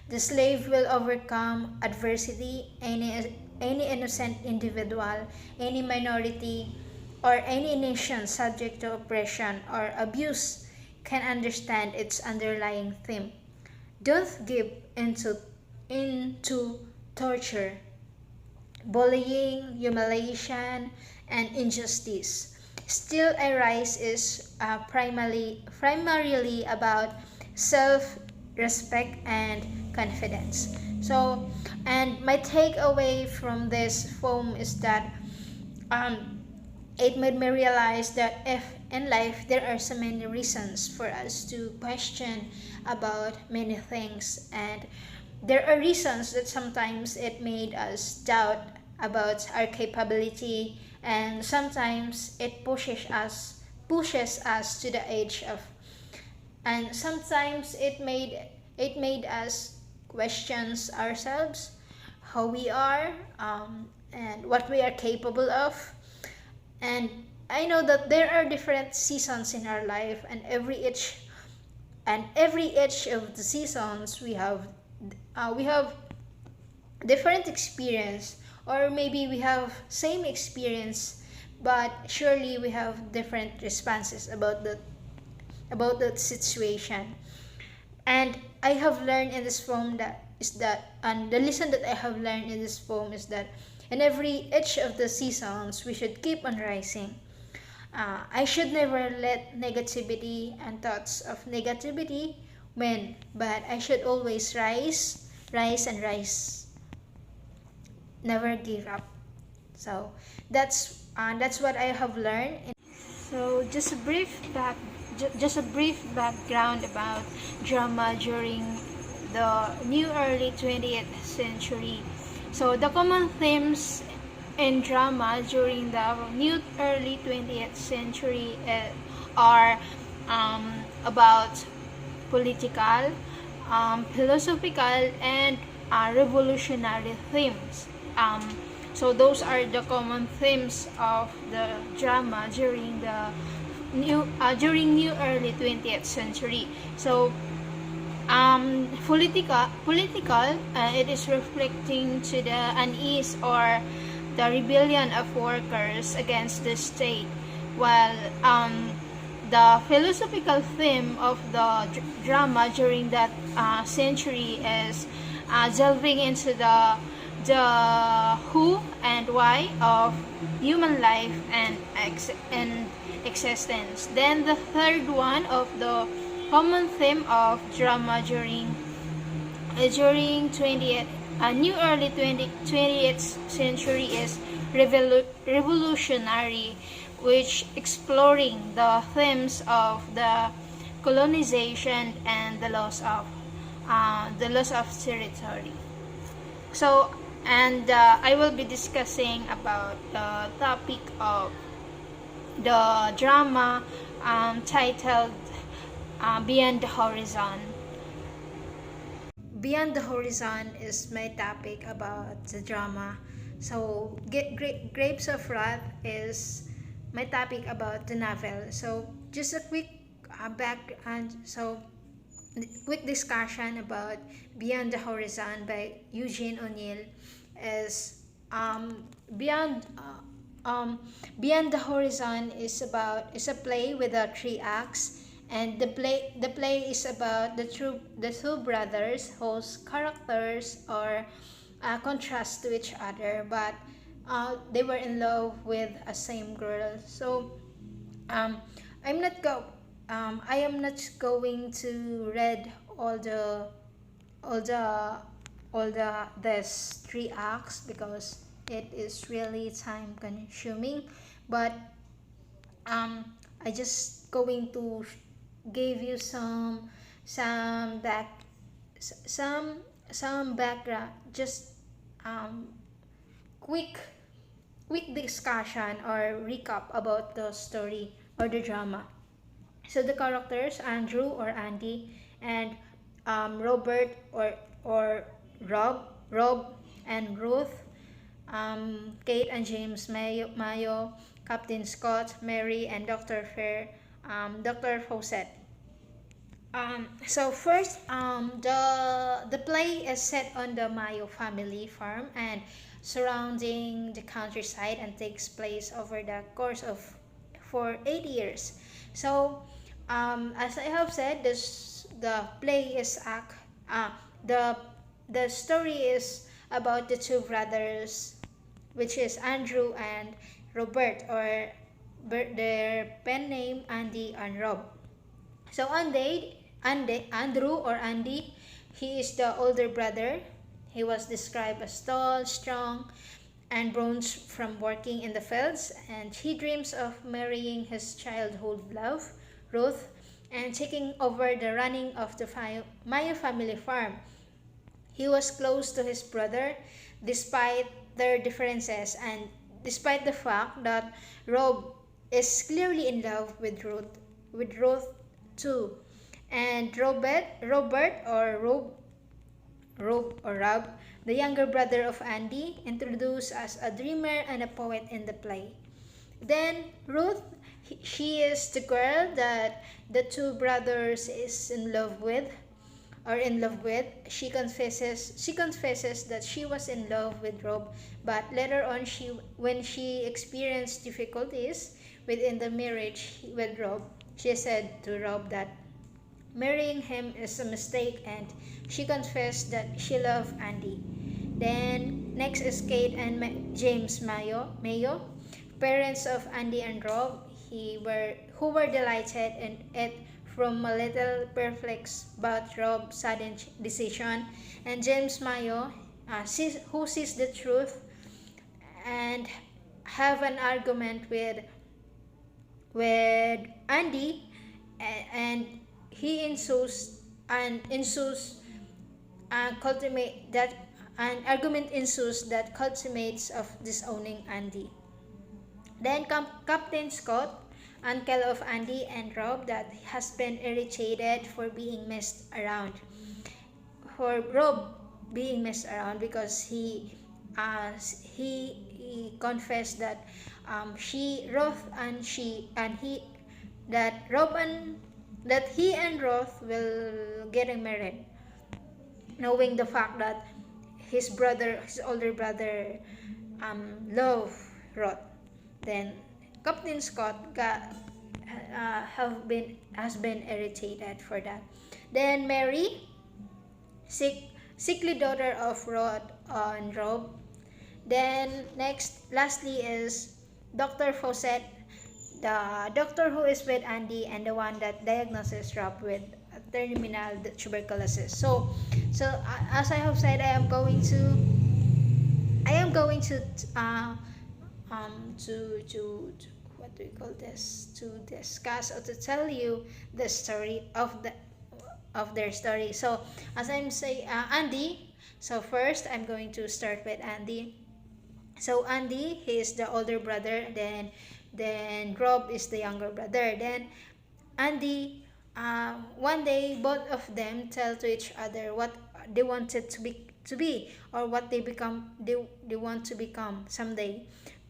[SPEAKER 1] The slave will overcome adversity. Any innocent individual, any minority, or any nation subject to oppression or abuse can understand its underlying theme. Don't give into torture, bullying, humiliation, and injustice. Still, a rise is primarily about self-respect and confidence. So, and my takeaway from this poem is that um, it made me realize that if in life there are so many reasons for us to question about many things, and there are reasons that sometimes it made us doubt about our capability, and sometimes it pushes us to the edge of, and sometimes it made us questions ourselves, how we are, and what we are capable of. And I know that there are different seasons in our life, and every each of the seasons we have different experience, or maybe we have same experience, but surely we have different responses about that situation. And I have learned in this poem and the lesson that I have learned in this poem is that in every each of the seasons we should keep on rising. I should never let negativity and thoughts of negativity win, but I should always rise and rise, never give up. So that's what I have learned. So just a brief background about drama during the new early 20th century. So the common themes in drama during the new early 20th century are about political, philosophical, and revolutionary themes. So those are the common themes of the drama during the new early 20th century. So political, it is reflecting to the unease or the rebellion of workers against the state, while the philosophical theme of the drama during that century is delving into the who and why of human life and existence. Then the third one of the common theme of drama during 20th, new early 20th century is revolutionary, which exploring the themes of the colonization and the loss of territory. So, and I will be discussing about the topic of the drama titled Beyond the Horizon. Beyond the Horizon is my topic about the drama. So, Grapes of Wrath is my topic about the novel. So, just a quick quick discussion about Beyond the Horizon by Eugene O'Neill is Beyond Beyond the Horizon is a play with 3 acts, and the play is about the two brothers whose characters are contrast to each other, but they were in love with a same girl. So um, I'm not go I am not going to read all the these 3 acts because it is really time consuming, but I just going to give you some back some background, just um, quick discussion or recap about the story or the drama. So the characters, Andrew or Andy, and Robert or Rob and Ruth, Kate and James Mayo, Captain Scott, Mary, and Dr. Dr. Fawcett. So first, the play is set on the Mayo family farm and surrounding the countryside, and takes place over the course of for 8 years. So, as I have said, the play is the story is about the two brothers, which is Andrew and Robert, or their pen name Andy and Rob. So Andrew or Andy, he is the older brother. He was described as tall, strong, and bronze from working in the fields, and he dreams of marrying his childhood love, Ruth, and taking over the running of the Mayo family farm. He was close to his brother despite their differences, and despite the fact that Rob is clearly in love with Ruth too. And Robert or Rob, the younger brother of Andy, introduced as a dreamer and a poet in the play. Then Ruth, she is the girl that the two brothers is in love with, or in love with. She confesses that she was in love with Rob, but later on, when she experienced difficulties within the marriage with Rob, she said to Rob that marrying him is a mistake, and she confessed that she loved Andy. Then next is Kate and James Mayo, parents of Andy and Rob, who were delighted and at from a little perplexed about Rob's sudden decision, and James Mayo, who sees the truth and have an argument with Andy, and he ensues cultivate that an argument ensues that culminates of disowning Andy. Then Captain Scott, uncle of Andy and Rob, that has been irritated for being messed around. For Rob being messed around because he confessed that Roth and he that Rob and that he and Roth will getting married, knowing the fact that his older brother, love Roth. Then Captain Scott has been irritated for that. Then Mary, sickly daughter of Rod and Rob. Then lastly is Dr. Fawcett, the doctor who is with Andy and the one that diagnoses Rob with terminal tuberculosis. As I have said, I am going to what do you call this, to discuss or to tell you the story of their story. So as I'm saying, Andy. So first, I'm going to start with Andy. So Andy, he is the older brother. Then Rob is the younger brother. Then Andy, one day both of them tell to each other what they wanted to be, or what they want to become someday.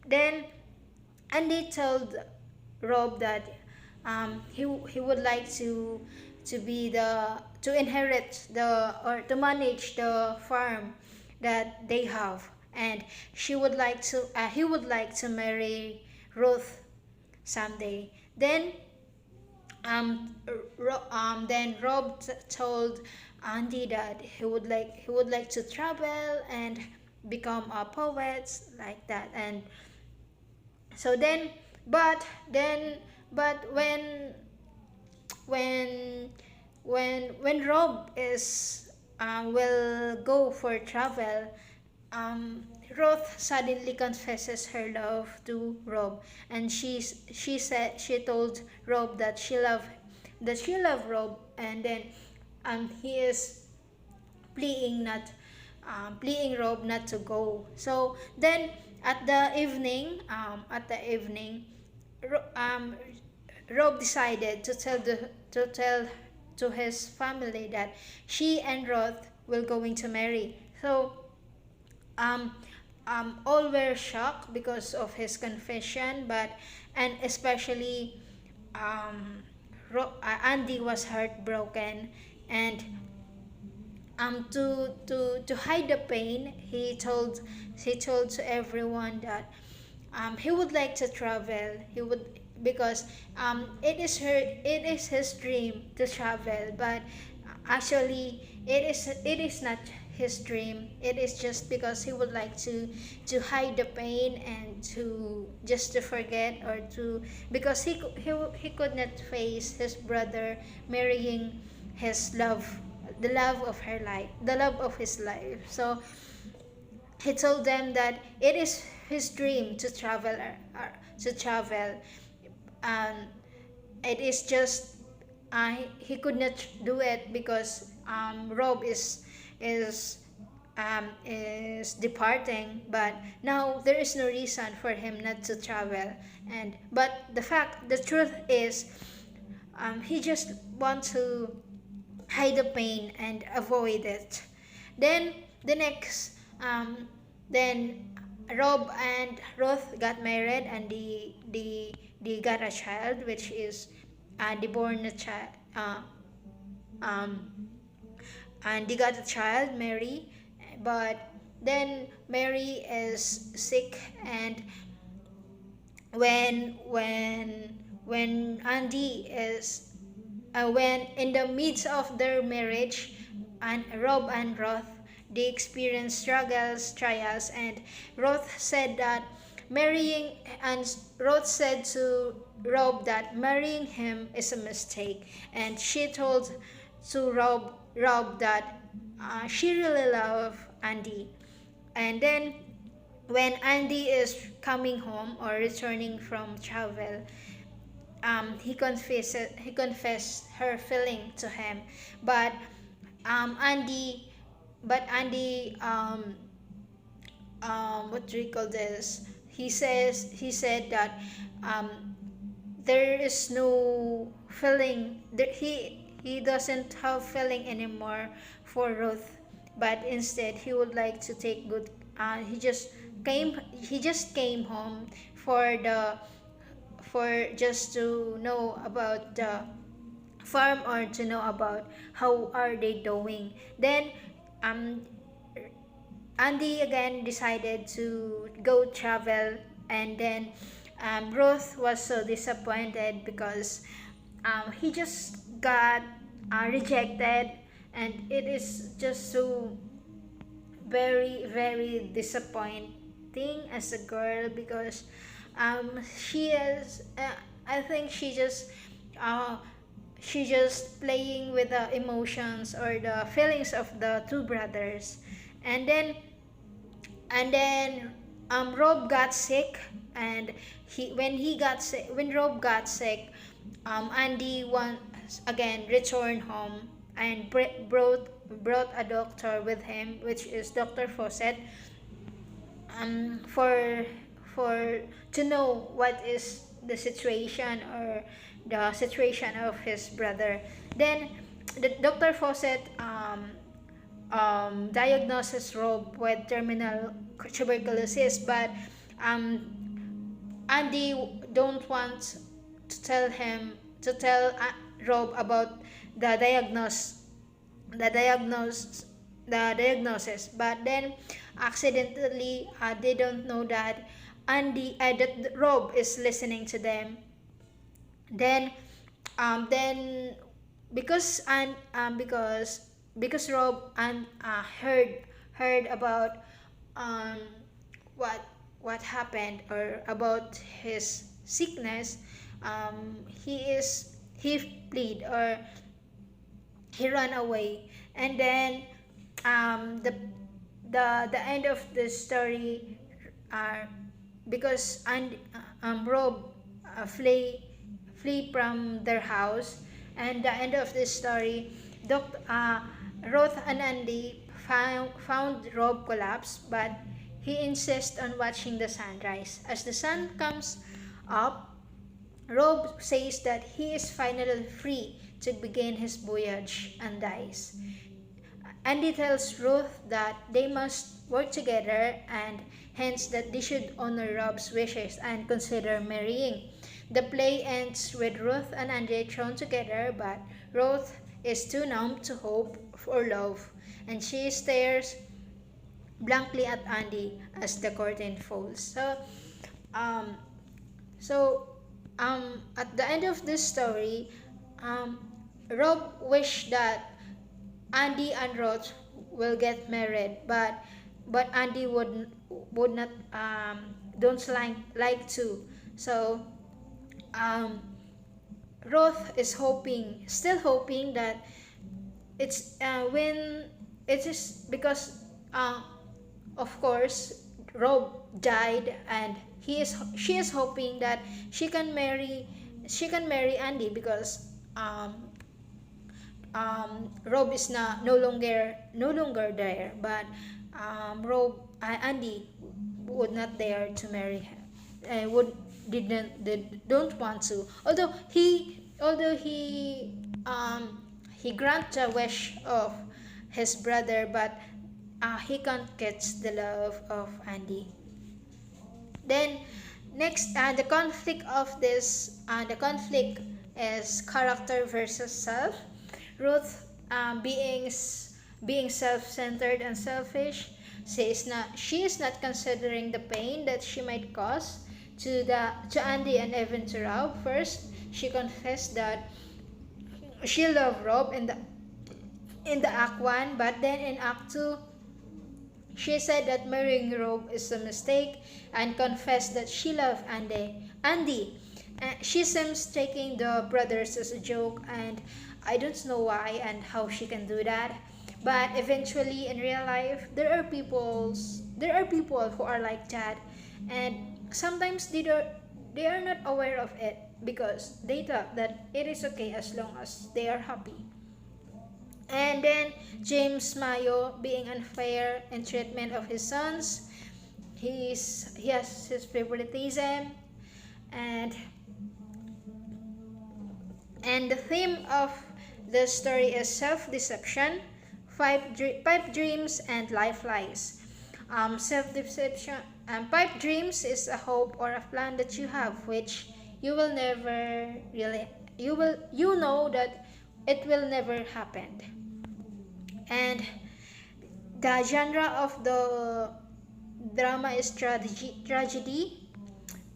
[SPEAKER 1] Then Andy told Rob that he would like to be the to inherit the or to manage the farm that they have, and he would like to marry Ruth someday. Then Rob told Andy that he would like to travel and become a poet like that. And so then, but then, but when when Rob is will go for travel, Ruth suddenly confesses her love to Rob, and she told Rob that she loved Rob, and then he is pleading Rob not to go. So then at the evening, Rob decided to tell to his family that she and Ruth will going to marry. So um, all were shocked because of his confession, but and especially Andy was heartbroken, and to hide the pain, he told to everyone that he would like to travel. He would because it is his dream to travel, but actually it is not his dream. It is just because he would like to hide the pain and to just to forget, or to because he could not face his brother marrying his love, the love of her life, the love of his life. So he told them that it is his dream to travel, to travel, and it is just he could not do it because Rob is is departing, but now there is no reason for him not to travel. And but the truth is, he just wants to hide the pain and avoid it. Then the next then Rob and Ruth got married, and they got a child, which is they born a child, um, and they got a child, Mary. But then Mary is sick, and when Andy is when in the midst of their marriage, and Rob and Ruth, they experienced struggles, trials, and Ruth said that marrying and Ruth said to Rob that marrying him is a mistake, and she told to Rob that she really loved Andy. And then when Andy is coming home or returning from travel, he confessed her feeling to him, but Andy Andy what do you call this? He said that there is no feeling that he doesn't have feeling anymore for Ruth, but instead he would like to take good. He just came home for the for just to know about the farm, or to know about how are they doing. Then um Andy again decided to go travel, and then Ruth was so disappointed because he just got rejected, and it is just so very disappointing as a girl, because she is I think uh, she just playing with the emotions or the feelings of the two brothers. And then Rob got sick, and when Rob got sick, Andy once again returned home and brought a doctor with him, which is Dr. Fawcett, for to know what is the situation, or the situation of his brother. Then the Dr. Fawcett diagnoses Rob with terminal tuberculosis, but Andy don't want to tell Rob about the diagnose the diagnose the diagnosis. But then accidentally, they don't know that that Rob is listening to them. Then um then because and because Rob and heard about um what happened, or about his sickness. He fled, or he ran away. And then the end of the story, uh, because Rob flee from their house. And the end of this story, Roth and Andy found Rob collapsed, but he insists on watching the sunrise. As the sun comes up, Rob says that he is finally free to begin his voyage, and dies. Andy tells Ruth that they must work together, and hence that they should honor Rob's wishes and consider marrying. The play ends with Ruth and Andy thrown together, but Ruth is too numb to hope for love, and she stares blankly at Andy as the curtain falls. Um, at the end of this story, um, Rob wished that Andy and Ruth will get married, but Andy would not don't like to. So um, Ruth is still hoping that it's when it is because of course Rob died, and she is hoping that she can marry Andy, because Rob is no longer there. But Andy would not dare to marry her. Would didn't did don't want to. He grant the wish of his brother, but he can't get the love of Andy. Then next, the conflict is character versus self. Ruth, being self-centered and selfish, she is not considering the pain that she might cause to Andy and even to Rob. First, she confessed that she loved Rob in the Act 1, but then in Act 2, she said that marrying Rob is a mistake, and confessed that she loved Andy. She seems taking the brothers as a joke, and I don't know why and how she can do that. But eventually, in real life, there are people who are like that, and sometimes they are not aware of it, because they thought that it is okay as long as they are happy. And then James Mayo being unfair in treatment of his sons. He has his favoritism, and the theme of the story is self-deception, pipe dreams, and life lies. Self-deception and pipe dreams is a hope or a plan that you have, which you will never really you know that it will never happen. And the genre of the drama is tragedy,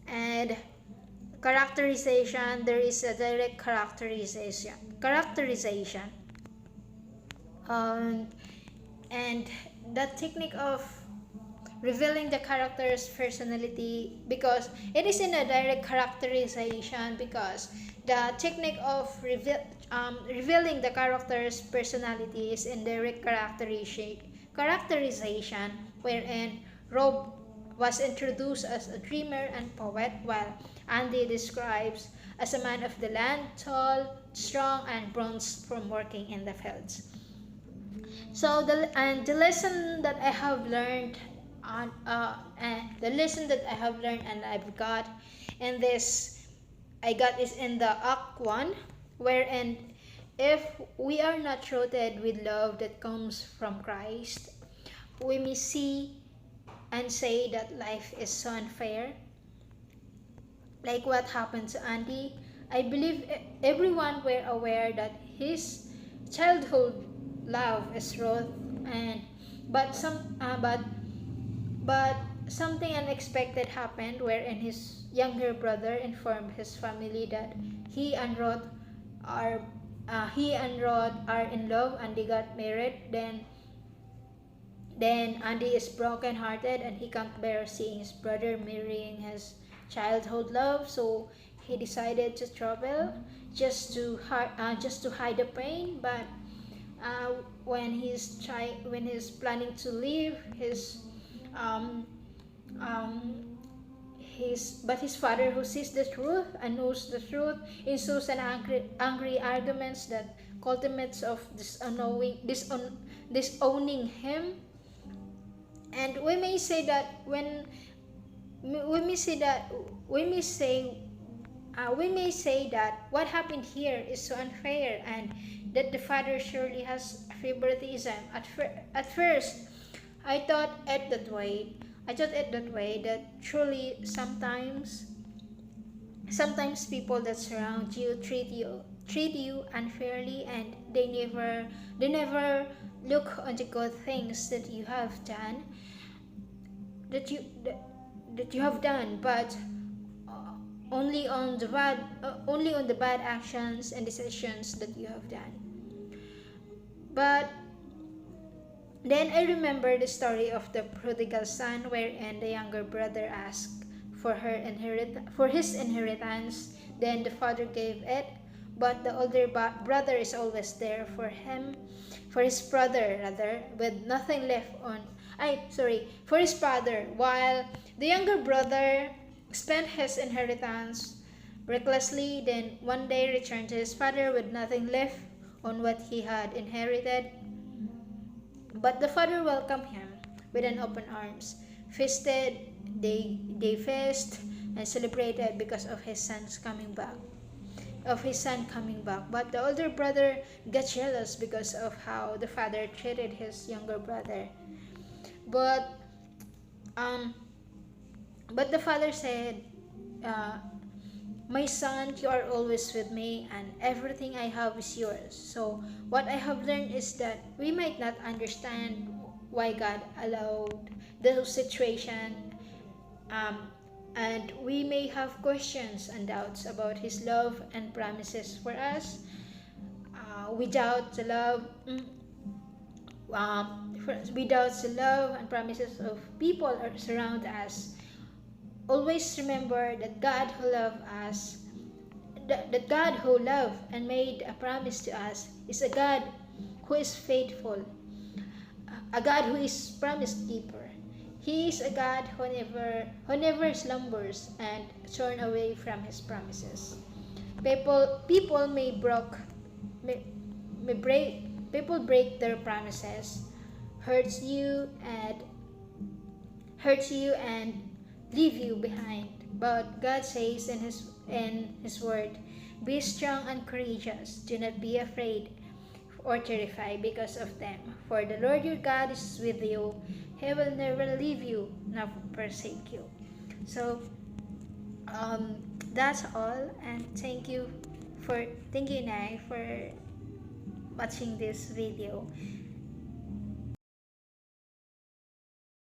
[SPEAKER 1] and characterization, there is a direct characterization, um, and the technique of revealing the character's personality, because it is in a direct characterization, because the technique of revealing the character's personality is in direct characterization, wherein Rob was introduced as a dreamer and poet, while Andy describes as a man of the land, tall, strong, and bronzed from working in the fields. So the lesson that I have learned on the lesson that I have learned and I've got in this, I got is in the Act 1, wherein if we are not rooted with love that comes from Christ, we may see and say that life is so unfair, like what happened to Andy. I believe everyone were aware that his childhood love is Ruth, and but some but something unexpected happened, wherein his younger brother informed his family that he and Ruth are in love and they got married. Then Andy is broken-hearted and he can't bear seeing his brother marrying his childhood love, so he decided to travel just to hide the pain. But when he's planning to leave, um, his father, who sees the truth and knows the truth, ensues an angry arguments that culminates of disowning him. And we may say that what happened here is so unfair, and that the father surely has favoritism. At first, I thought it that way. That truly sometimes people that surround you treat you unfairly, and they never look on the good things that you have done, that you have done, but only on the bad actions and decisions that you have done. But then I remember the story of the prodigal son, wherein the younger brother asked for his inheritance. Then the father gave it, but the older brother is always there for his brother rather, with nothing left for his father, while the younger brother spent his inheritance recklessly. Then one day returned to his father with nothing left on what he had inherited. But the father welcomed him with an open arms. They feast and celebrated because of his son coming back. But the older brother got jealous because of how the father treated his younger brother. But the father said, "My son, you are always with me, and everything I have is yours." So what I have learned is that we might not understand why God allowed the situation, and we may have questions and doubts about His love and promises for us. Without the love and promises of people surround us, always remember that God who loved us, that God who loved and made a promise to us, is a God who is faithful, a God who is promise keeper. He is a God who never slumbers and turn away from His promises. People break their promises, hurts you and leave you behind. But God says in His word, "Be strong and courageous. Do not be afraid or terrified because of them. For the Lord your God is with you. He will never leave you nor forsake you." So that's all, and thank you Nai for watching this video.